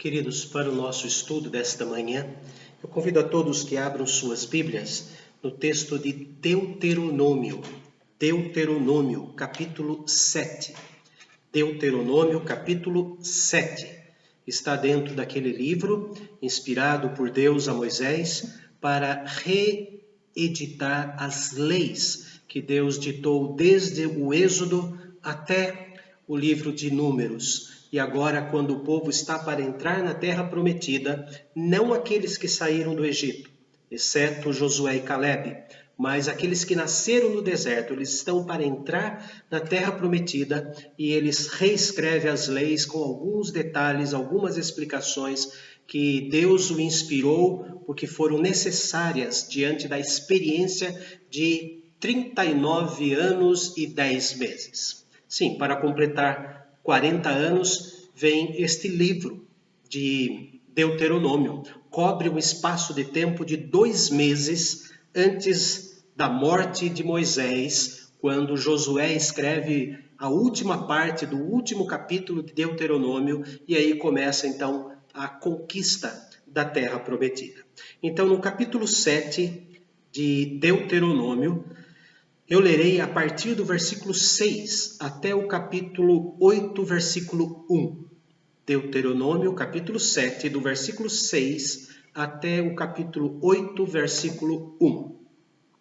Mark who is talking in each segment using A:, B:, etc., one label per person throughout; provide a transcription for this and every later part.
A: Queridos, para o nosso estudo desta manhã, eu convido a todos que abram suas Bíblias no texto de Deuteronômio, capítulo 7. Deuteronômio, capítulo 7. Está dentro daquele livro inspirado por Deus a Moisés para reeditar as leis que Deus ditou desde o Êxodo até o livro de Números. E agora, quando o povo está para entrar na terra prometida, não aqueles que saíram do Egito, exceto Josué e Calebe, mas aqueles que nasceram no deserto, eles estão para entrar na terra prometida e eles reescrevem as leis com alguns detalhes, algumas explicações que Deus o inspirou, porque foram necessárias diante da experiência de 39 anos e 10 meses. Sim, para completar 40 anos, vem este livro de Deuteronômio. Cobre um espaço de tempo de 2 meses antes da morte de Moisés, quando Josué escreve a última parte do último capítulo de Deuteronômio, e aí começa então a conquista da terra prometida. Então, no capítulo 7 de Deuteronômio, eu lerei a partir do versículo 6 até o capítulo 8, versículo 1. Deuteronômio, capítulo 7, do versículo 6 até o capítulo 8, versículo 1.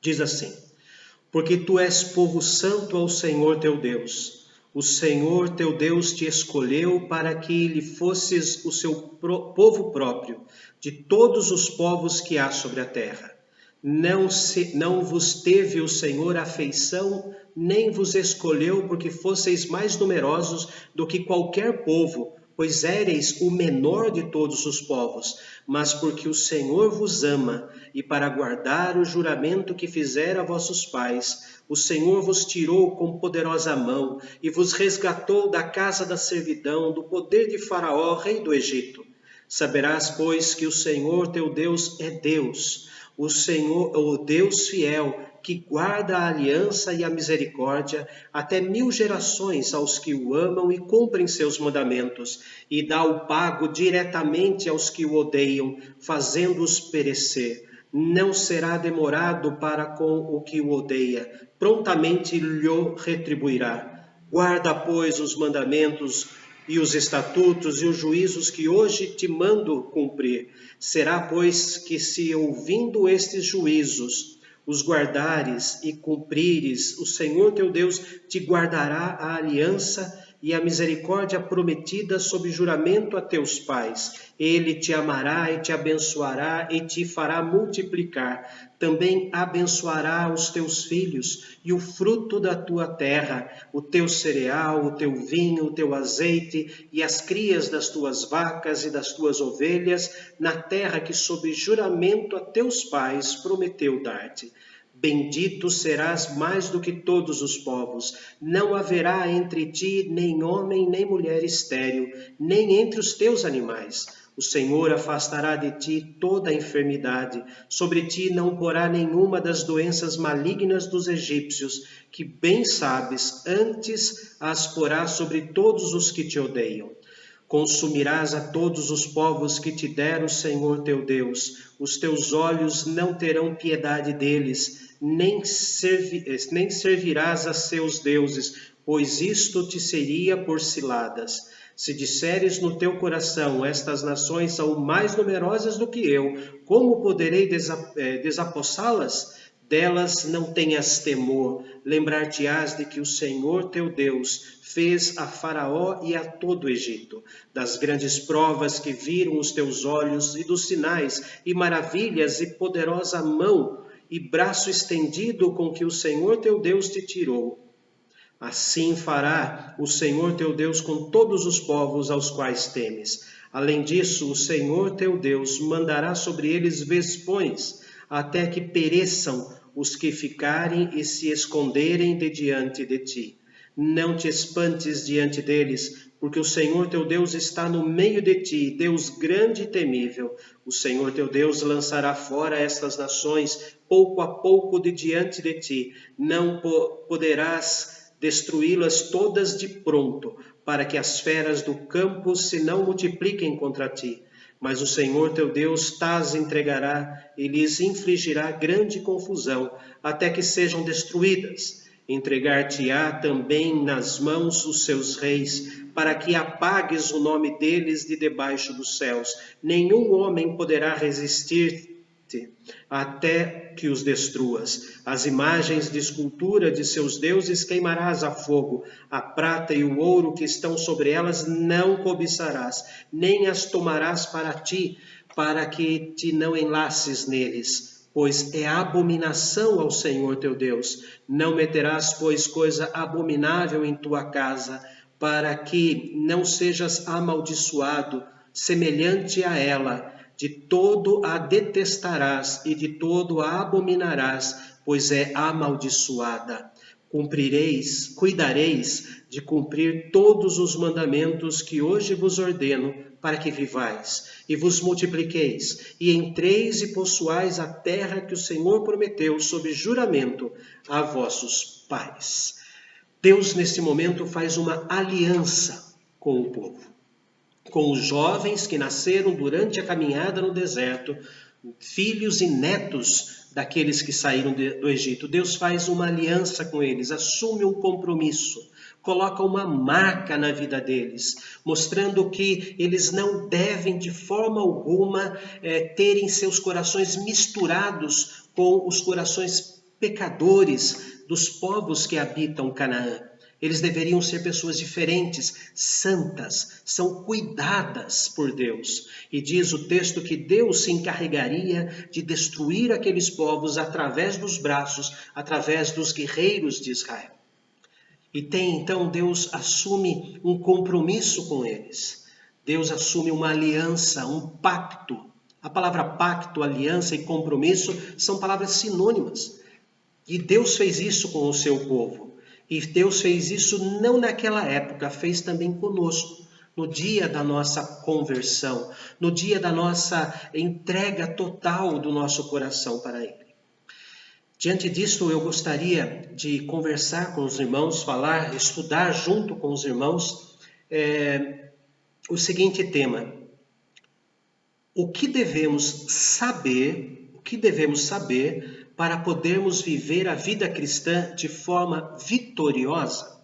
A: Diz assim: Porque tu és povo santo ao Senhor teu Deus. O Senhor teu Deus te escolheu para que lhe fosses o seu povo próprio, de todos os povos que há sobre a terra. Não vos teve o Senhor afeição, nem vos escolheu porque fosseis mais numerosos do que qualquer povo, pois éreis o menor de todos os povos, mas porque o Senhor vos ama, e para guardar o juramento que fizera a vossos pais, o Senhor vos tirou com poderosa mão, e vos resgatou da casa da servidão, do poder de Faraó, rei do Egito. Saberás, pois, que o Senhor teu Deus é Deus, o Senhor, o Deus fiel, que guarda a aliança e a misericórdia até 1000 gerações aos que o amam e cumprem seus mandamentos, e dá o pago diretamente aos que o odeiam, fazendo-os perecer. Não será demorado para com o que o odeia, prontamente lhe retribuirá. Guarda, pois, os mandamentos e os estatutos e os juízos que hoje te mando cumprir. Será, pois, que se ouvindo estes juízos, os guardares e cumprires, o Senhor teu Deus te guardará a aliança e a misericórdia prometida sob juramento a teus pais. Ele te amará e te abençoará e te fará multiplicar. Também abençoará os teus filhos e o fruto da tua terra, o teu cereal, o teu vinho, o teu azeite e as crias das tuas vacas e das tuas ovelhas, na terra que sob juramento a teus pais prometeu dar-te. Bendito serás mais do que todos os povos. Não haverá entre ti nem homem nem mulher estéril, nem entre os teus animais. O Senhor afastará de ti toda a enfermidade. Sobre ti não porá nenhuma das doenças malignas dos egípcios, que bem sabes, antes as porá sobre todos os que te odeiam. Consumirás a todos os povos que te der o Senhor teu Deus. Os teus olhos não terão piedade deles, nem servirás a seus deuses, pois isto te seria por ciladas. Se disseres no teu coração, estas nações são mais numerosas do que eu, como poderei desapossá-las? Delas não tenhas temor, lembrar-te-ás de que o Senhor teu Deus fez a Faraó e a todo o Egito, das grandes provas que viram os teus olhos e dos sinais e maravilhas e poderosa mão e braço estendido com que o Senhor teu Deus te tirou. Assim fará o Senhor teu Deus com todos os povos aos quais temes. Além disso, o Senhor teu Deus mandará sobre eles vespões, até que pereçam os que ficarem e se esconderem de diante de ti. Não te espantes diante deles, porque o Senhor teu Deus está no meio de ti, Deus grande e temível. O Senhor teu Deus lançará fora estas nações, pouco a pouco de diante de ti. Não poderás destruí-las todas de pronto, para que as feras do campo se não multipliquem contra ti. Mas o Senhor teu Deus tas entregará e lhes infligirá grande confusão, até que sejam destruídas. Entregar-te-á também nas mãos os seus reis, para que apagues o nome deles de debaixo dos céus. Nenhum homem poderá resistir-te até que os destruas. As imagens de escultura de seus deuses queimarás a fogo. A prata e o ouro que estão sobre elas não cobiçarás, nem as tomarás para ti, para que te não enlaces neles. Pois é abominação ao Senhor teu Deus. Não meterás, pois, coisa abominável em tua casa, para que não sejas amaldiçoado, semelhante a ela. De todo a detestarás e de todo a abominarás, pois é amaldiçoada. Cuidareis de cumprir todos os mandamentos que hoje vos ordeno, para que vivais, e vos multipliqueis, e entreis e possuais a terra que o Senhor prometeu sob juramento a vossos pais. Deus, neste momento, faz uma aliança com o povo, com os jovens que nasceram durante a caminhada no deserto, filhos e netos daqueles que saíram do Egito. Deus faz uma aliança com eles, assume um compromisso, coloca uma marca na vida deles, mostrando que eles não devem de forma alguma terem seus corações misturados com os corações pecadores dos povos que habitam Canaã. Eles deveriam ser pessoas diferentes, santas, são cuidadas por Deus. E diz o texto que Deus se encarregaria de destruir aqueles povos através dos braços, através dos guerreiros de Israel. E então Deus assume um compromisso com eles. Deus assume uma aliança, um pacto. A palavra pacto, aliança e compromisso são palavras sinônimas. E Deus fez isso com o seu povo. E Deus fez isso não naquela época, fez também conosco, no dia da nossa conversão, no dia da nossa entrega total do nosso coração para Ele. Diante disso, eu gostaria de conversar com os irmãos, falar, estudar junto com os irmãos o seguinte tema: o que devemos saber para podermos viver a vida cristã de forma vitoriosa?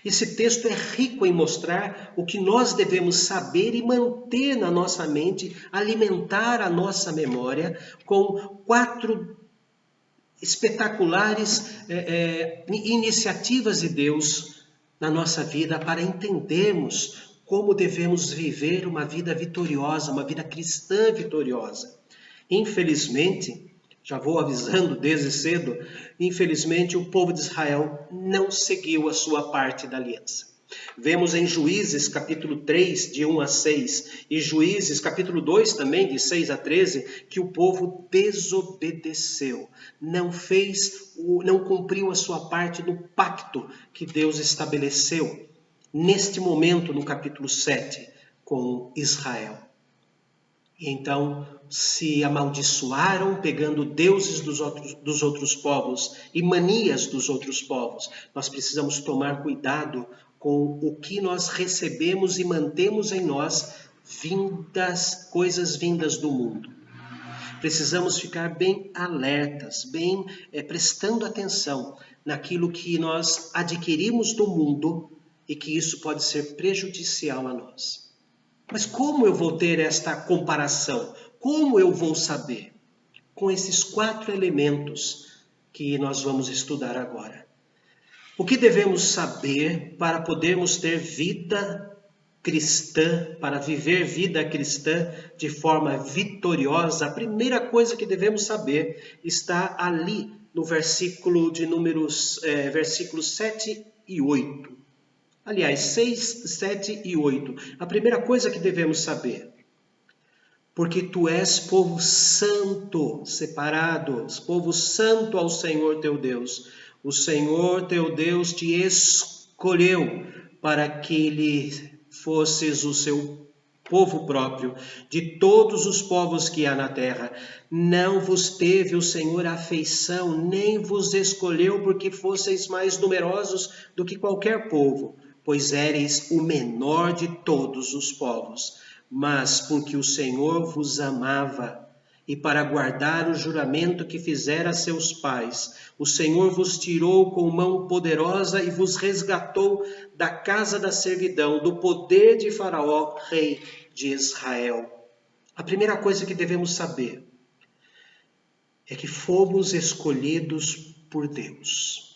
A: Esse texto é rico em mostrar o que nós devemos saber e manter na nossa mente, alimentar a nossa memória com 4 espetaculares iniciativas de Deus na nossa vida para entendermos como devemos viver uma vida vitoriosa, uma vida cristã vitoriosa. Infelizmente, já vou avisando desde cedo, infelizmente o povo de Israel não seguiu a sua parte da aliança. Vemos em Juízes capítulo 3, de 1 a 6, e Juízes capítulo 2 também, de 6 a 13, que o povo desobedeceu, não cumpriu a sua parte do pacto que Deus estabeleceu, neste momento no capítulo 7, com Israel. E então se amaldiçoaram pegando deuses dos outros povos e manias dos outros povos. Nós precisamos tomar cuidado com o que nós recebemos e mantemos em nós coisas vindas do mundo. Precisamos ficar bem alertas, prestando atenção naquilo que nós adquirimos do mundo e que isso pode ser prejudicial a nós. Mas como eu vou ter esta comparação? Como eu vou saber? Com esses 4 elementos que nós vamos estudar agora. O que devemos saber para podermos ter vida cristã, para viver vida cristã de forma vitoriosa? A primeira coisa que devemos saber está ali no versículo de versículos 7 e 8. Aliás, 6, 7 e 8. A primeira coisa que devemos saber: porque tu és povo santo, separado, povo santo ao Senhor teu Deus. O Senhor teu Deus te escolheu para que lhe fosses o seu povo próprio, de todos os povos que há na terra. Não vos teve o Senhor afeição, nem vos escolheu porque fosseis mais numerosos do que qualquer povo, pois éreis o menor de todos os povos, mas porque o Senhor vos amava, e para guardar o juramento que fizera a seus pais, o Senhor vos tirou com mão poderosa e vos resgatou da casa da servidão, do poder de Faraó, rei de Israel. A primeira coisa que devemos saber é que fomos escolhidos por Deus.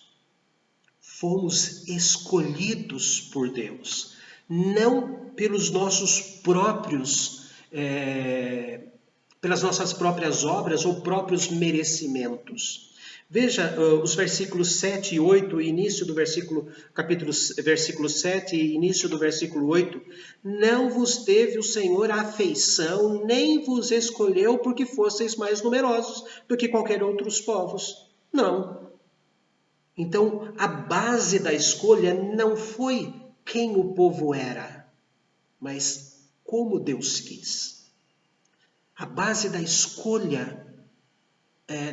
A: Fomos escolhidos por Deus, não pelos nossos próprios, pelas nossas próprias obras ou próprios merecimentos. Veja os versículos 7 e 8, início do versículo 7 e início do versículo 8. Não vos teve o Senhor afeição, nem vos escolheu porque fosseis mais numerosos do que qualquer outros povos. Não. Então, a base da escolha não foi quem o povo era, mas como Deus quis. A base da escolha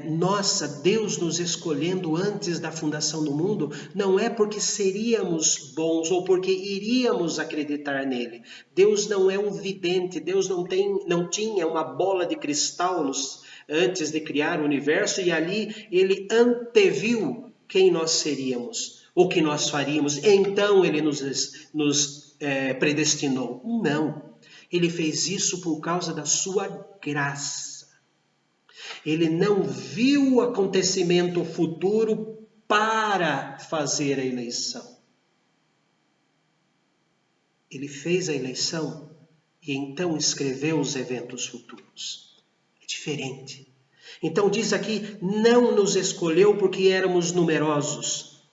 A: nossa, Deus nos escolhendo antes da fundação do mundo, não é porque seríamos bons ou porque iríamos acreditar nele. Deus não é um vidente, Deus não tinha uma bola de cristal antes de criar o universo e ali ele anteviu quem nós seríamos, ou que nós faríamos, então ele nos predestinou. Não, ele fez isso por causa da sua graça. Ele não viu o acontecimento futuro para fazer a eleição. Ele fez a eleição e então escreveu os eventos futuros. É diferente. Então diz aqui, não nos escolheu porque éramos numerosos.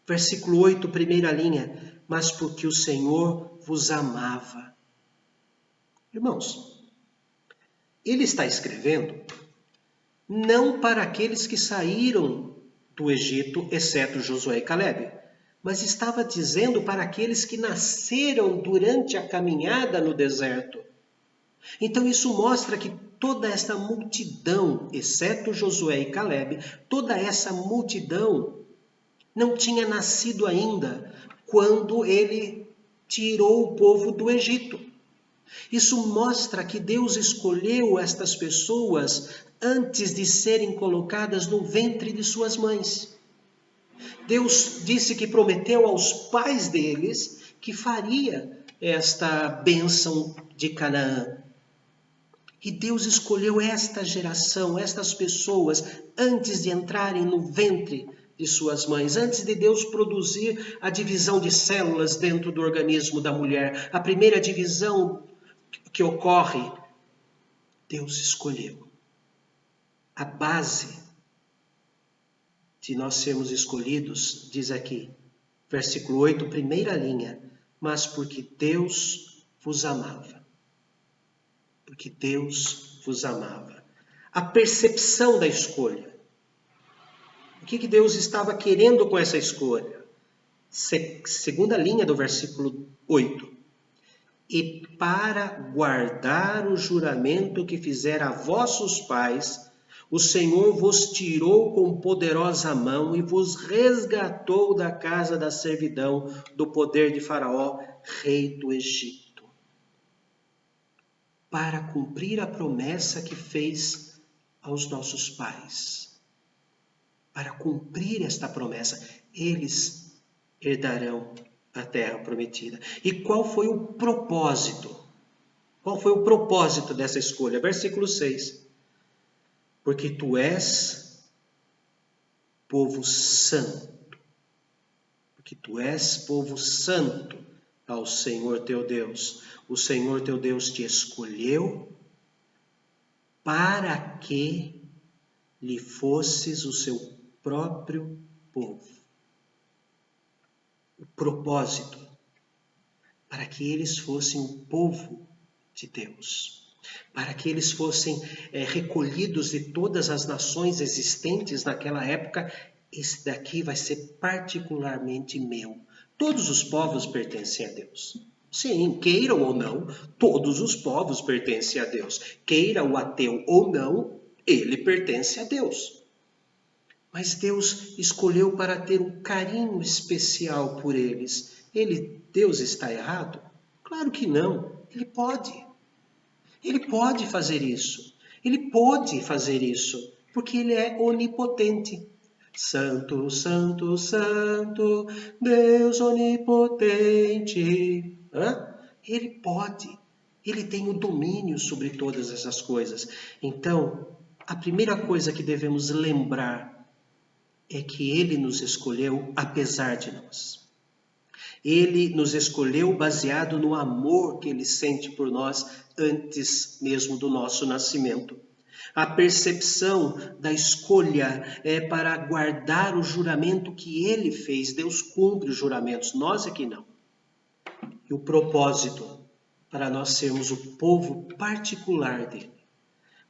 A: Versículo 8, primeira linha, mas porque o Senhor vos amava. Irmãos, ele está escrevendo não para aqueles que saíram do Egito, exceto Josué e Calebe, mas estava dizendo para aqueles que nasceram durante a caminhada no deserto. Então isso mostra que toda essa multidão, exceto Josué e Calebe, toda essa multidão não tinha nascido ainda quando ele tirou o povo do Egito. Isso mostra que Deus escolheu estas pessoas antes de serem colocadas no ventre de suas mães. Deus disse que prometeu aos pais deles que faria esta bênção de Canaã. E Deus escolheu esta geração, estas pessoas, antes de entrarem no ventre de suas mães, antes de Deus produzir a divisão de células dentro do organismo da mulher. A primeira divisão que ocorre, Deus escolheu. A base de nós sermos escolhidos, diz aqui, versículo 8, primeira linha, mas porque Deus vos amava. Porque Deus vos amava. A percepção da escolha. O que Deus estava querendo com essa escolha? Segunda linha do versículo 8. E para guardar o juramento que fizera a vossos pais, o Senhor vos tirou com poderosa mão e vos resgatou da casa da servidão, do poder de Faraó, rei do Egito. Para cumprir a promessa que fez aos nossos pais. Para cumprir esta promessa, eles herdarão a terra prometida. E qual foi o propósito? Qual foi o propósito dessa escolha? Versículo 6. Porque tu és povo santo. Porque tu és povo santo ao Senhor teu Deus. O Senhor teu Deus te escolheu para que lhe fosses o seu próprio povo. O propósito, para que eles fossem o povo de Deus, para que eles fossem recolhidos de todas as nações existentes naquela época. Esse daqui vai ser particularmente meu. Todos os povos pertencem a Deus. Sim, queiram ou não, todos os povos pertencem a Deus. Queira o ateu ou não, ele pertence a Deus. Mas Deus escolheu para ter um carinho especial por eles. Deus está errado? Claro que não. Ele pode. Ele pode fazer isso. Ele pode fazer isso, porque ele é onipotente. Santo, santo, santo, Deus onipotente. Ele pode. Ele tem o domínio sobre todas essas coisas. Então, a primeira coisa que devemos lembrar é que ele nos escolheu apesar de nós. Ele nos escolheu baseado no amor que ele sente por nós antes mesmo do nosso nascimento. A percepção da escolha é para guardar o juramento que ele fez. Deus cumpre os juramentos, nós é que não. E o propósito para nós sermos o povo particular dele.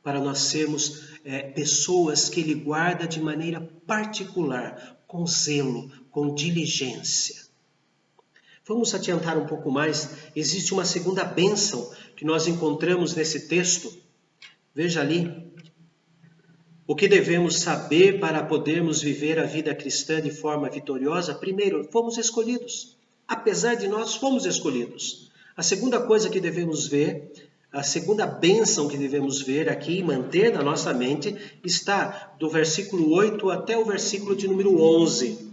A: Para nós sermos pessoas que ele guarda de maneira particular, com zelo, com diligência. Vamos adiantar um pouco mais. Existe uma segunda bênção que nós encontramos nesse texto. Veja ali. O que devemos saber para podermos viver a vida cristã de forma vitoriosa? Primeiro, fomos escolhidos. Apesar de nós, fomos escolhidos. A segunda coisa que devemos ver, a segunda bênção que devemos ver aqui e manter na nossa mente, está do versículo 8 até o versículo de número 11.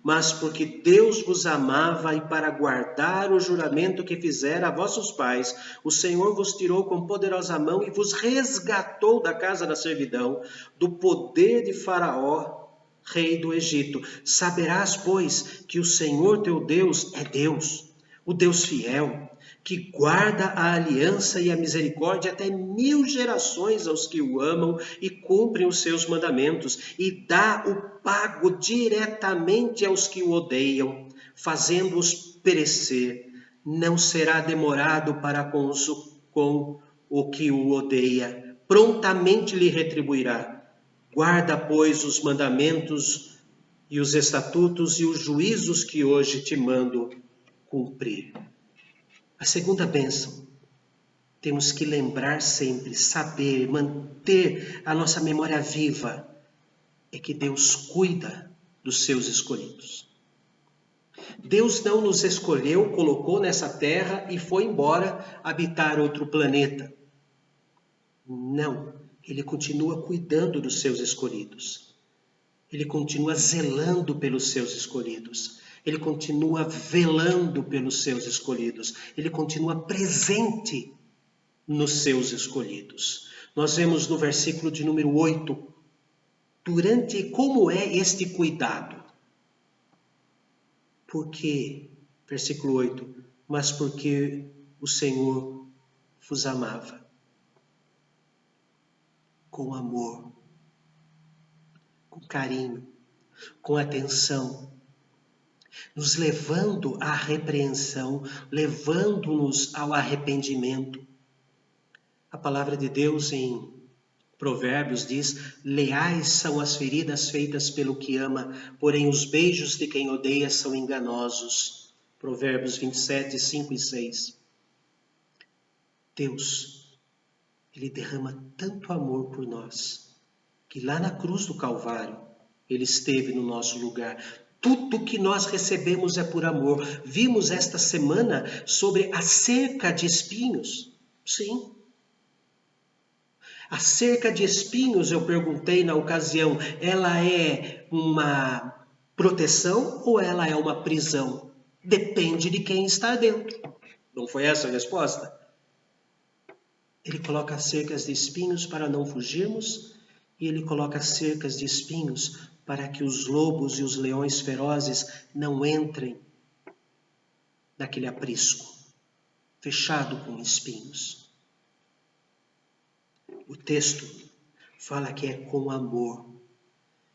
A: Mas porque Deus vos amava e para guardar o juramento que fizera a vossos pais, o Senhor vos tirou com poderosa mão e vos resgatou da casa da servidão, do poder de Faraó, rei do Egito. Saberás, pois, que o Senhor teu Deus é Deus, o Deus fiel, que guarda a aliança e a misericórdia até 1000 gerações aos que o amam e cumprem os seus mandamentos, e dá o pago diretamente aos que o odeiam, fazendo-os perecer. Não será demorado para com o que o odeia, prontamente lhe retribuirá. Guarda, pois, os mandamentos e os estatutos e os juízos que hoje te mando cumprir. A segunda bênção, temos que lembrar sempre, saber, manter a nossa memória viva, é que Deus cuida dos seus escolhidos. Deus não nos escolheu, colocou nessa terra e foi embora habitar outro planeta. Não, Ele continua cuidando dos seus escolhidos. Ele continua zelando pelos seus escolhidos. Ele continua velando pelos seus escolhidos. Ele continua presente nos seus escolhidos. Nós vemos no versículo de número 8, como é este cuidado. Porque, versículo 8, mas porque o Senhor vos amava com amor, com carinho, com atenção, nos levando à repreensão, levando-nos ao arrependimento. A palavra de Deus em Provérbios diz: leais são as feridas feitas pelo que ama, porém os beijos de quem odeia são enganosos. Provérbios 27, 5 e 6. Deus, Ele derrama tanto amor por nós, que lá na cruz do Calvário, Ele esteve no nosso lugar. Tudo que nós recebemos é por amor. Vimos esta semana sobre a cerca de espinhos. Sim. A cerca de espinhos, eu perguntei na ocasião, ela é uma proteção ou ela é uma prisão? Depende de quem está dentro. Não foi essa a resposta? Ele coloca cercas de espinhos para não fugirmos, e ele coloca cercas de espinhos para que os lobos e os leões ferozes não entrem naquele aprisco, fechado com espinhos. O texto fala que é com amor,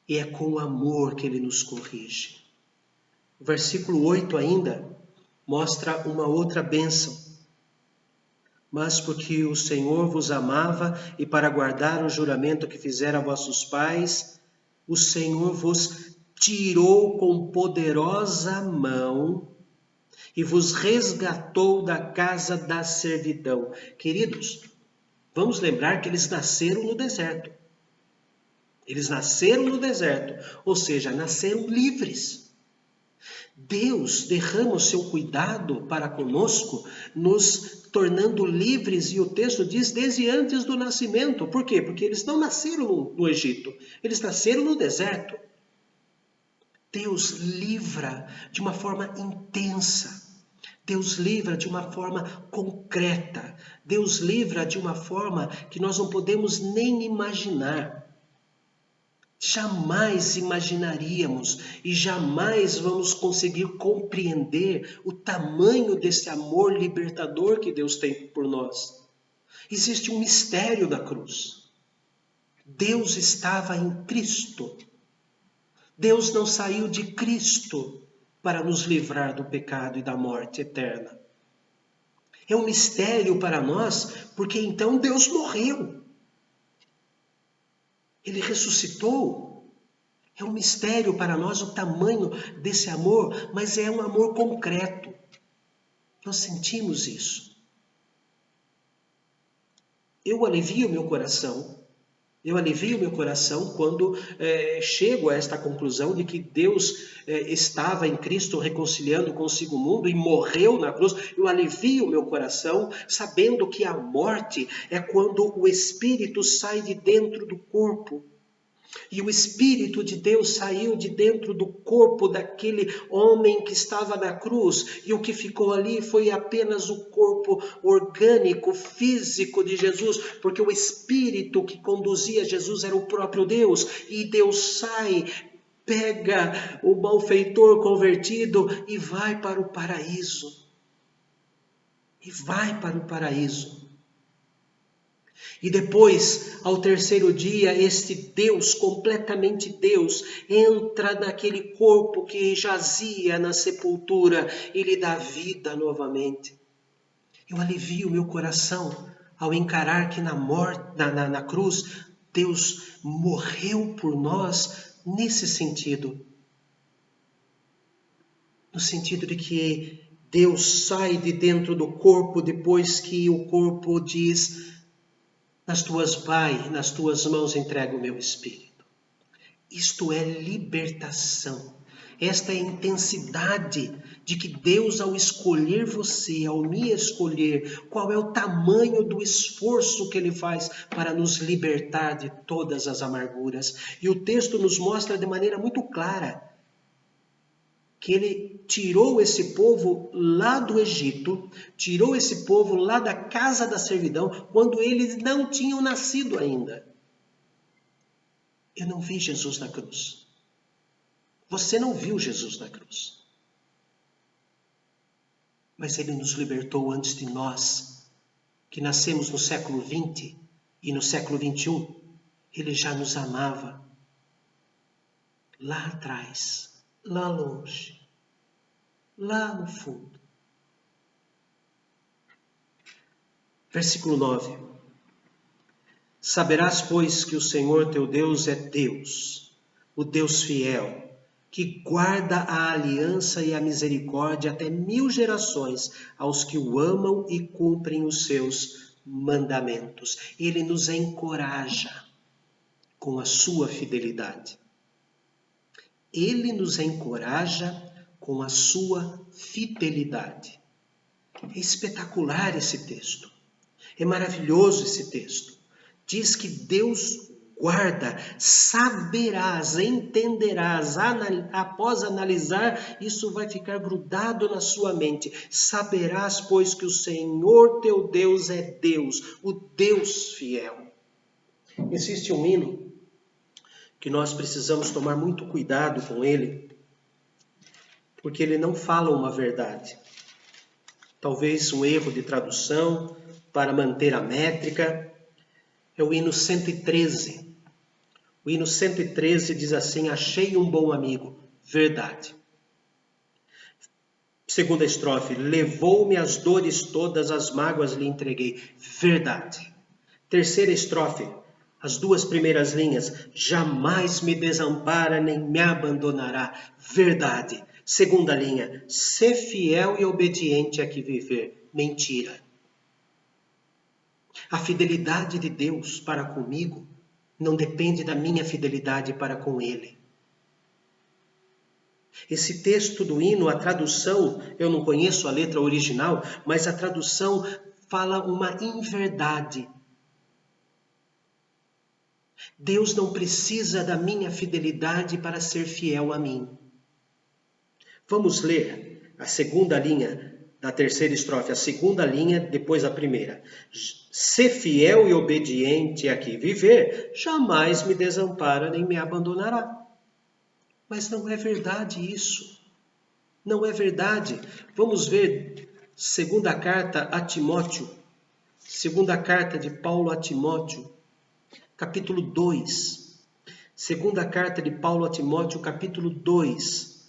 A: e é com amor que ele nos corrige. O versículo 8 ainda mostra uma outra bênção. Mas porque o Senhor vos amava e para guardar o juramento que fizera a vossos pais, o Senhor vos tirou com poderosa mão e vos resgatou da casa da servidão. Queridos, vamos lembrar que eles nasceram no deserto. Eles nasceram no deserto, ou seja, nasceram livres. Deus derrama o seu cuidado para conosco, nos tornando livres, e o texto diz, desde antes do nascimento. Por quê? Porque eles não nasceram no Egito, eles nasceram no deserto. Deus livra de uma forma intensa. Deus livra de uma forma concreta. Deus livra de uma forma que nós não podemos nem imaginar. Jamais imaginaríamos e jamais vamos conseguir compreender o tamanho desse amor libertador que Deus tem por nós. Existe um mistério da cruz. Deus estava em Cristo. Deus não saiu de Cristo para nos livrar do pecado e da morte eterna. É um mistério para nós, porque então Deus morreu. Ele ressuscitou. É um mistério para nós o tamanho desse amor, mas é um amor concreto. Nós sentimos isso. Eu alivio meu coração quando chego a esta conclusão de que Deus estava em Cristo reconciliando consigo o mundo e morreu na cruz. Eu alivio meu coração sabendo que a morte é quando o espírito sai de dentro do corpo. E o Espírito de Deus saiu de dentro do corpo daquele homem que estava na cruz. E o que ficou ali foi apenas o corpo orgânico, físico de Jesus. Porque o Espírito que conduzia Jesus era o próprio Deus. E Deus sai, pega o malfeitor convertido e vai para o paraíso. E depois, ao terceiro dia, este Deus, completamente Deus, entra naquele corpo que jazia na sepultura e lhe dá vida novamente. Eu alivio meu coração ao encarar que na cruz, Deus morreu por nós nesse sentido. No sentido de que Deus sai de dentro do corpo depois que o corpo diz: nas tuas mãos entrego o meu espírito. Isto é libertação. Esta é a intensidade de que Deus, ao escolher você, ao me escolher, qual é o tamanho do esforço que Ele faz para nos libertar de todas as amarguras. E o texto nos mostra de maneira muito clara que Ele tirou esse povo lá do Egito, tirou esse povo lá da casa da servidão, quando eles não tinham nascido ainda. Eu não vi Jesus na cruz. Você não viu Jesus na cruz. Mas Ele nos libertou antes de nós, que nascemos no século 20 e no século 21. Ele já nos amava. Lá atrás, lá longe, lá no fundo. Versículo 9. Saberás, pois, que o Senhor teu Deus é Deus, o Deus fiel, que guarda a aliança e a misericórdia até 1000 gerações aos que o amam e cumprem os seus mandamentos. Ele nos encoraja com a sua fidelidade. Ele nos encoraja com a sua fidelidade. É espetacular esse texto. É maravilhoso esse texto. Diz que Deus guarda, saberás, entenderás, após analisar, isso vai ficar grudado na sua mente. Saberás, pois, que o Senhor teu Deus é Deus, o Deus fiel. Existe um hino que nós precisamos tomar muito cuidado com ele, porque ele não fala uma verdade. Talvez um erro de tradução para manter a métrica. É o hino 113. O hino 113 diz assim: achei um bom amigo, verdade. Segunda estrofe: levou-me as dores todas, as mágoas lhe entreguei, verdade. Terceira estrofe: as duas primeiras linhas: jamais me desampara nem me abandonará, verdade. Segunda linha: ser fiel e obediente a que viver, mentira. A fidelidade de Deus para comigo não depende da minha fidelidade para com Ele. Esse texto do hino, a tradução, eu não conheço a letra original, mas a tradução fala uma inverdade. Deus não precisa da minha fidelidade para ser fiel a mim. Vamos ler a segunda linha da terceira estrofe, a segunda linha, depois a primeira. Se fiel e obediente aqui viver, jamais me desampara nem me abandonará. Mas não é verdade isso. Não é verdade. Vamos ver segunda carta a Timóteo, segunda carta de Paulo a Timóteo, capítulo 2. Segunda carta de Paulo a Timóteo, capítulo 2,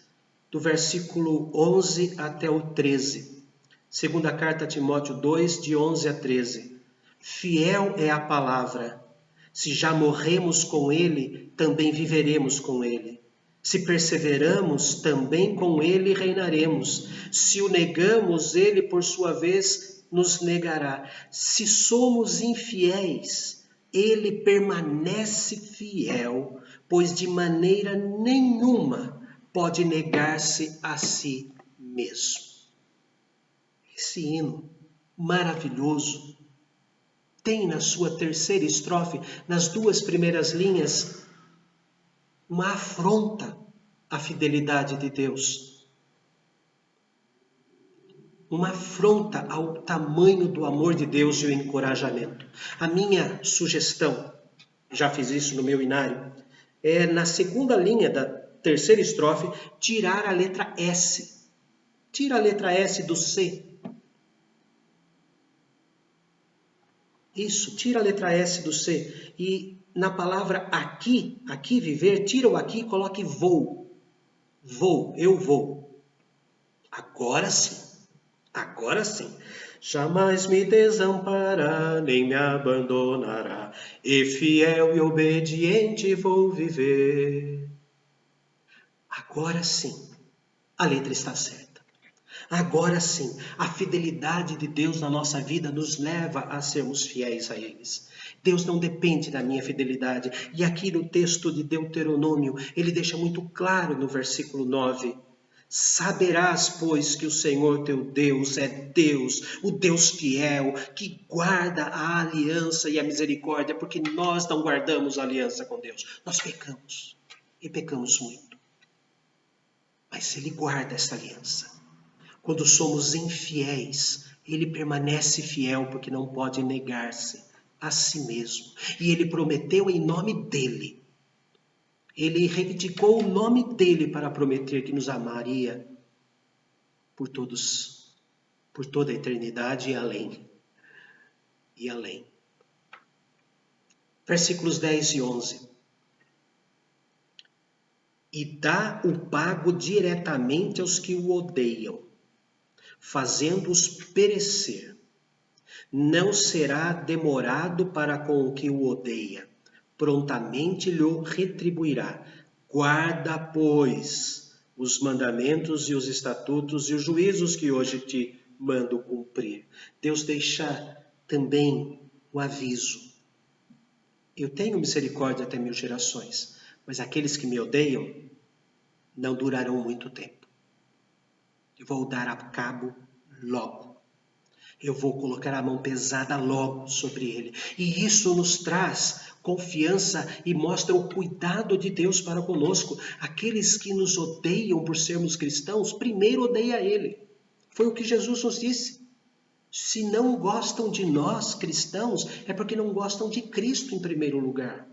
A: do versículo 11 até o 13. Segunda carta a Timóteo 2, de 11 a 13. Fiel é a palavra. Se já morremos com ele, também viveremos com ele. Se perseveramos, também com ele reinaremos. Se o negamos, ele, por sua vez, nos negará. Se somos infiéis, ele permanece fiel, pois de maneira nenhuma pode negar-se a si mesmo. Esse hino maravilhoso tem na sua terceira estrofe, nas duas primeiras linhas, uma afronta à fidelidade de Deus. Uma afronta ao tamanho do amor de Deus e o encorajamento. A minha sugestão, já fiz isso no meu inário, é na segunda linha da terceira estrofe, tirar a letra S. Tira a letra S do C. Isso, tira a letra S do C. E na palavra aqui viver, tira o aqui e coloque vou. Vou, eu vou. Agora sim. Agora sim. Jamais me desamparará, nem me abandonará, e fiel e obediente vou viver. Agora sim, a letra está certa. Agora sim, a fidelidade de Deus na nossa vida nos leva a sermos fiéis a eles. Deus não depende da minha fidelidade. E aqui no texto de Deuteronômio, ele deixa muito claro no versículo 9. Saberás, pois, que o Senhor teu Deus é Deus, o Deus fiel, que guarda a aliança e a misericórdia, porque nós não guardamos a aliança com Deus. Nós pecamos, e pecamos muito. Mas Ele guarda esta aliança. Quando somos infiéis, Ele permanece fiel, porque não pode negar-se a si mesmo. E Ele prometeu em nome dEle. Ele reivindicou o nome dele para prometer que nos amaria por toda a eternidade e além. E além. Versículos 10 e 11. E dá o pago diretamente aos que o odeiam, fazendo-os perecer. Não será demorado para com o que o odeia. Prontamente lhe retribuirá. Guarda, pois, os mandamentos e os estatutos e os juízos que hoje te mando cumprir. Deus deixa também um aviso. Eu tenho misericórdia até 1000 gerações, mas aqueles que me odeiam não durarão muito tempo. Eu vou dar a cabo logo. Eu vou colocar a mão pesada logo sobre ele. E isso nos traz confiança e mostra o cuidado de Deus para conosco. Aqueles que nos odeiam por sermos cristãos, primeiro odeia ele. Foi o que Jesus nos disse. Se não gostam de nós, cristãos, é porque não gostam de Cristo em primeiro lugar.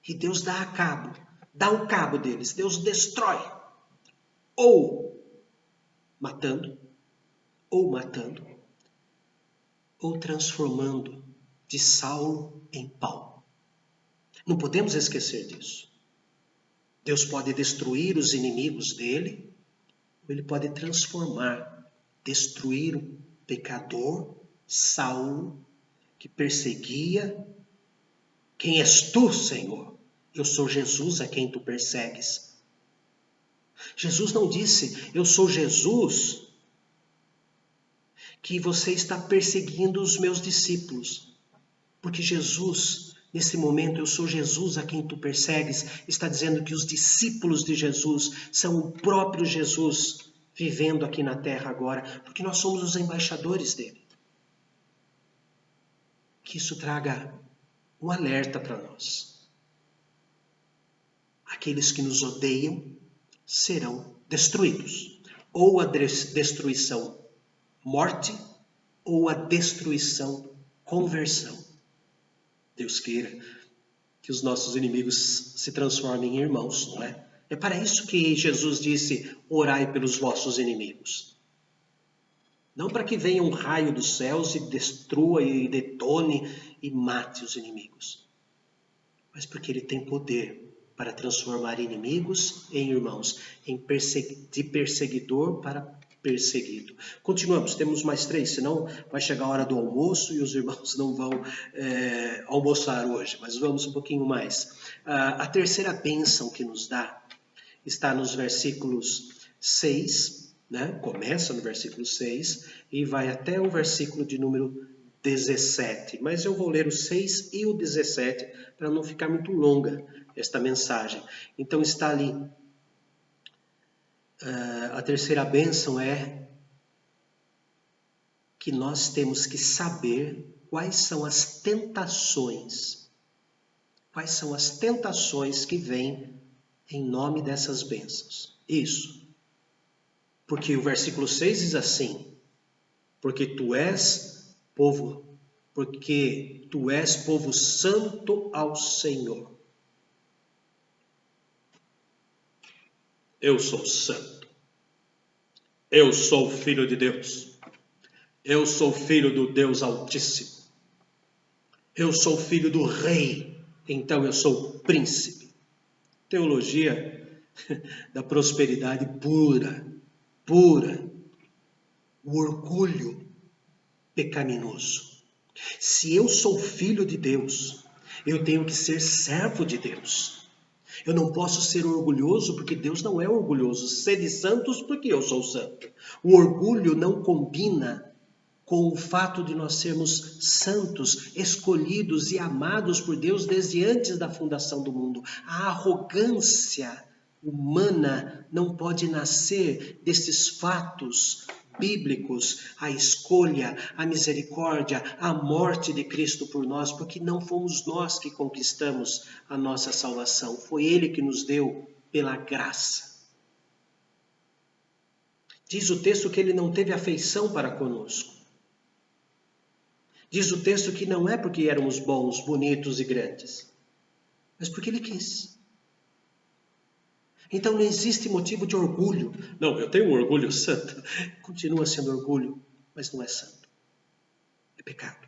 A: E Deus dá o cabo deles. Deus destrói. Ou matando, ou transformando de Saulo em Paulo. Não podemos esquecer disso. Deus pode destruir os inimigos dele, ou ele pode transformar, destruir o pecador, Saulo, que perseguia. Quem és tu, Senhor? Eu sou Jesus a quem tu persegues. Jesus não disse, eu sou Jesus, que você está perseguindo os meus discípulos. Porque Jesus Nesse momento, eu sou Jesus a quem tu persegues. Está dizendo que os discípulos de Jesus são o próprio Jesus vivendo aqui na terra agora, porque nós somos os embaixadores dele. Que isso traga um alerta para nós. Aqueles que nos odeiam serão destruídos. Ou a destruição, morte, ou a destruição, conversão. Deus queira que os nossos inimigos se transformem em irmãos, não é? É para isso que Jesus disse, orai pelos vossos inimigos. Não para que venha um raio dos céus e destrua e detone e mate os inimigos. Mas porque ele tem poder para transformar inimigos em irmãos, de perseguidor para perseguido. Continuamos, temos mais 3, senão vai chegar a hora do almoço e os irmãos não vão almoçar hoje, mas vamos um pouquinho mais. A terceira bênção que nos dá está nos versículos 6, né? Começa no versículo 6 e vai até o versículo de número 17. Mas eu vou ler o 6 e o 17 para não ficar muito longa esta mensagem. Então está ali. A terceira bênção é que nós temos que saber quais são as tentações. Quais são as tentações que vêm em nome dessas bênçãos. Isso. Porque o versículo 6 diz assim, porque tu és povo santo ao Senhor. Eu sou santo. Eu sou filho de Deus. Eu sou filho do Deus Altíssimo. Eu sou filho do rei. Então eu sou príncipe. Teologia da prosperidade pura. O orgulho pecaminoso. Se eu sou filho de Deus, eu tenho que ser servo de Deus. Eu não posso ser orgulhoso porque Deus não é orgulhoso. Sede santos porque eu sou santo. O orgulho não combina com o fato de nós sermos santos, escolhidos e amados por Deus desde antes da fundação do mundo. A arrogância humana não pode nascer desses fatos bíblicos, a escolha, a misericórdia, a morte de Cristo por nós, porque não fomos nós que conquistamos a nossa salvação, foi Ele que nos deu pela graça. Diz o texto que Ele não teve afeição para conosco. Diz o texto que não é porque éramos bons, bonitos e grandes, mas porque Ele quis. Então não existe motivo de orgulho. Não, eu tenho um orgulho santo. Continua sendo orgulho, mas não é santo. É pecado.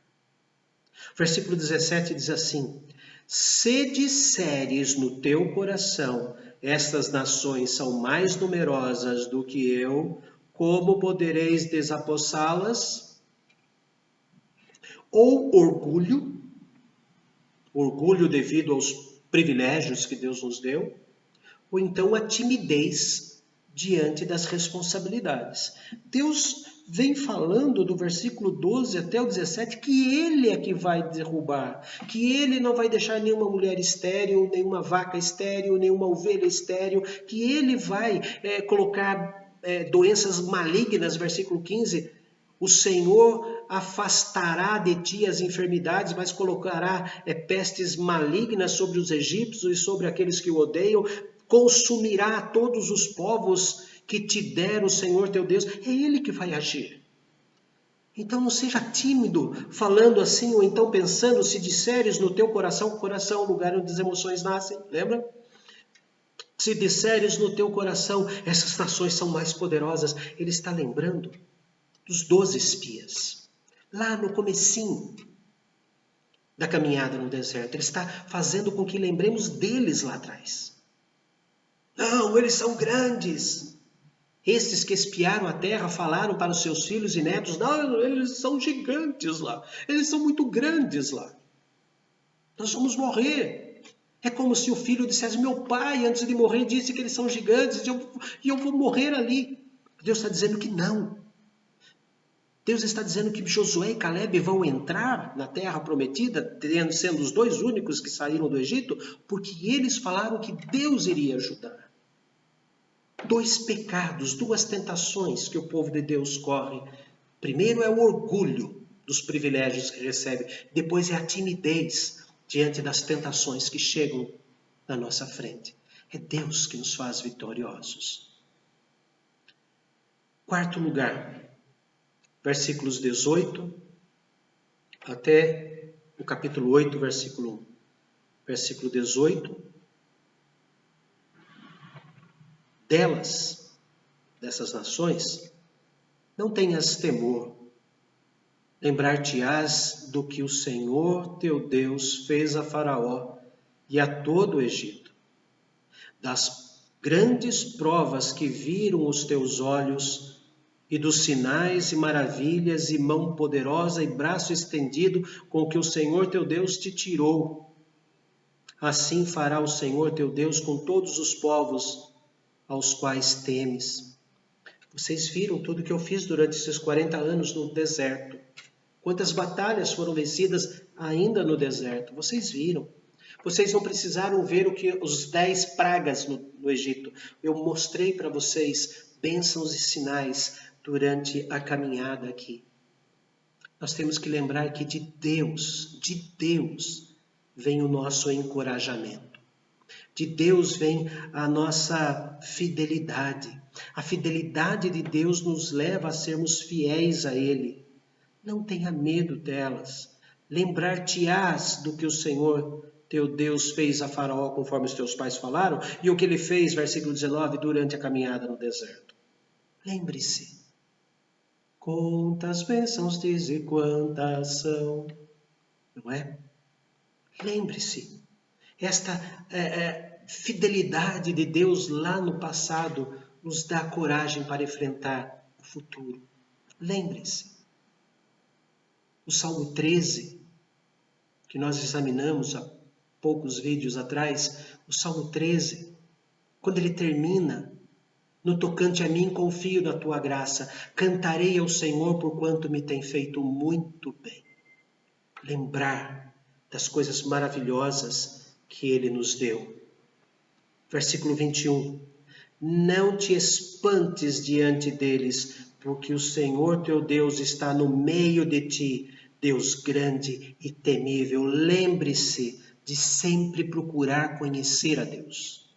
A: Versículo 17 diz assim, se disseres no teu coração, estas nações são mais numerosas do que eu, como podereis desapossá-las? Ou orgulho devido aos privilégios que Deus nos deu, ou então a timidez diante das responsabilidades. Deus vem falando do versículo 12 até o 17 que Ele é que vai derrubar, que Ele não vai deixar nenhuma mulher estéril, nenhuma vaca estéril, nenhuma ovelha estéril, que Ele vai colocar doenças malignas, versículo 15, o Senhor afastará de ti as enfermidades, mas colocará pestes malignas sobre os egípcios e sobre aqueles que o odeiam, consumirá todos os povos que te der o Senhor teu Deus. É Ele que vai agir. Então não seja tímido falando assim, ou então pensando, se disseres no teu coração, coração é o lugar onde as emoções nascem, lembra? Se disseres no teu coração, essas nações são mais poderosas, ele está lembrando dos 12 espias, lá no comecinho da caminhada no deserto. Ele está fazendo com que lembremos deles lá atrás. Não, eles são grandes. Esses que espiaram a terra falaram para os seus filhos e netos, não, eles são gigantes lá. Eles são muito grandes lá. Nós vamos morrer. É como se o filho dissesse, meu pai, antes de morrer, disse que eles são gigantes e eu vou morrer ali. Deus está dizendo que não. Deus está dizendo que Josué e Caleb vão entrar na terra prometida, sendo os dois únicos que saíram do Egito, porque eles falaram que Deus iria ajudar. Dois pecados, duas tentações que o povo de Deus corre. Primeiro é o orgulho dos privilégios que recebe, depois é a timidez diante das tentações que chegam na nossa frente. É Deus que nos faz vitoriosos. Quarto lugar, versículos 18 até o capítulo 8, versículo 1. Versículo 18. Dessas nações, não tenhas temor. Lembrar-te-ás do que o Senhor teu Deus fez a Faraó e a todo o Egito, das grandes provas que viram os teus olhos, e dos sinais e maravilhas e mão poderosa e braço estendido com que o Senhor teu Deus te tirou. Assim fará o Senhor teu Deus com todos os povos aos quais temes. Vocês viram tudo o que eu fiz durante esses 40 anos no deserto. Quantas batalhas foram vencidas ainda no deserto. Vocês viram. Vocês não precisaram ver o que os 10 pragas no Egito. Eu mostrei para vocês bênçãos e sinais durante a caminhada aqui. Nós temos que lembrar que de Deus vem o nosso encorajamento. De Deus vem a nossa fidelidade. A fidelidade de Deus nos leva a sermos fiéis a Ele. Não tenha medo delas. Lembrar-te-ás do que o Senhor teu Deus fez a Faraó, conforme os teus pais falaram, e o que ele fez, versículo 19, durante a caminhada no deserto. Lembre-se. Quantas bênçãos diz e quantas são. Não é? Lembre-se. Esta fidelidade de Deus lá no passado nos dá coragem para enfrentar o futuro. Lembre-se. O Salmo 13, que nós examinamos há poucos vídeos atrás, o Salmo 13, quando ele termina, no tocante a mim confio na tua graça, cantarei ao Senhor por quanto me tem feito muito bem. Lembrar das coisas maravilhosas que ele nos deu. Versículo 21. Não te espantes diante deles, porque o Senhor teu Deus está no meio de ti, Deus grande e temível. Lembre-se de sempre procurar conhecer a Deus.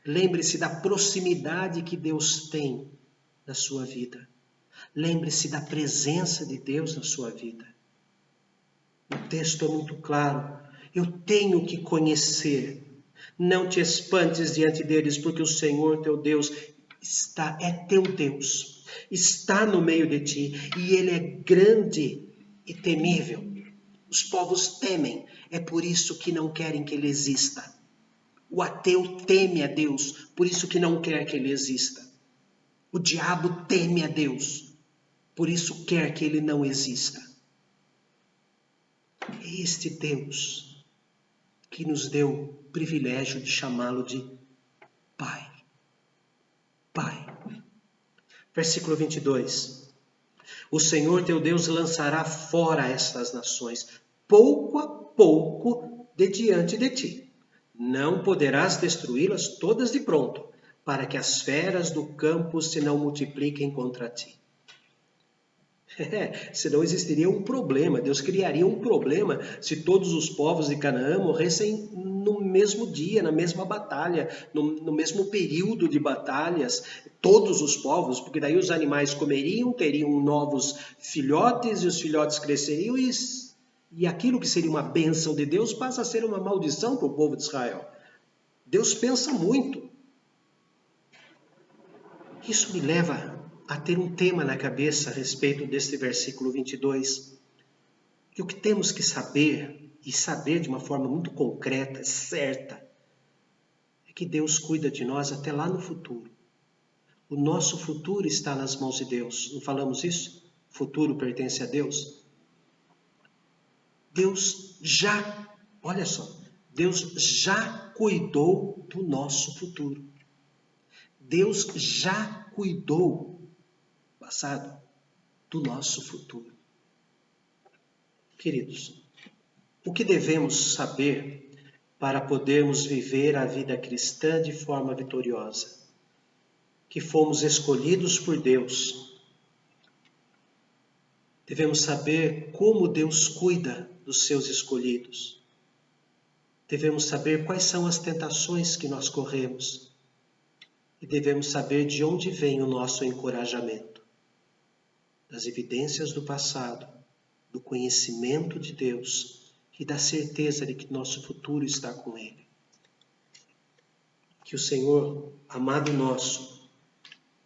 A: Lembre-se da proximidade que Deus tem na sua vida. Lembre-se da presença de Deus na sua vida. O texto é muito claro. Eu tenho que conhecer. Não te espantes diante deles, porque o Senhor teu Deus é teu Deus. Está no meio de ti e Ele é grande e temível. Os povos temem, é por isso que não querem que Ele exista. O ateu teme a Deus, por isso que não quer que Ele exista. O diabo teme a Deus, por isso quer que Ele não exista. É este Deus que nos deu o privilégio de chamá-lo de Pai. Pai. Versículo 22. O Senhor teu Deus lançará fora estas nações, pouco a pouco, de diante de ti. Não poderás destruí-las todas de pronto, para que as feras do campo se não multipliquem contra ti. Senão existiria um problema, Deus criaria um problema se todos os povos de Canaã morressem no mesmo dia, na mesma batalha, no mesmo período de batalhas, todos os povos, porque daí os animais comeriam, teriam novos filhotes e os filhotes cresceriam e aquilo que seria uma bênção de Deus passa a ser uma maldição para o povo de Israel. Deus pensa muito. Isso me leva a ter um tema na cabeça a respeito deste versículo 22. E o que temos que saber, e saber de uma forma muito concreta, certa, é que Deus cuida de nós até lá no futuro. O nosso futuro está nas mãos de Deus. Não falamos isso? O futuro pertence a Deus. Olha só, Deus já cuidou do nosso futuro. Deus já cuidou passado. do nosso futuro. Queridos, o que devemos saber para podermos viver a vida cristã de forma vitoriosa? Que fomos escolhidos por Deus. Devemos saber como Deus cuida dos seus escolhidos. Devemos saber quais são as tentações que nós corremos. E devemos saber de onde vem o nosso encorajamento. Das evidências do passado, do conhecimento de Deus e da certeza de que nosso futuro está com Ele. Que o Senhor, amado nosso,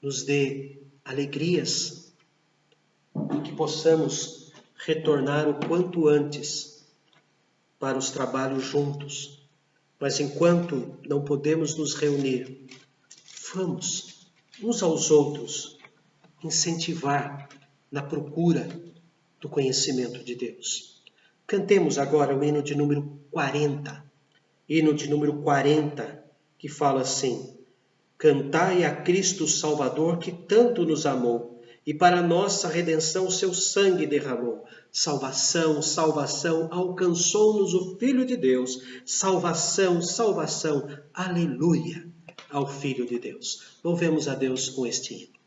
A: nos dê alegrias e que possamos retornar o quanto antes para os trabalhos juntos. Mas enquanto não podemos nos reunir, vamos uns aos outros incentivar na procura do conhecimento de Deus. Cantemos agora o hino de número 40. Hino de número 40, que fala assim: cantai a Cristo Salvador, que tanto nos amou, e para nossa redenção seu sangue derramou. Salvação, salvação, alcançou-nos o Filho de Deus. Salvação, salvação, aleluia ao Filho de Deus. Louvemos a Deus com este hino.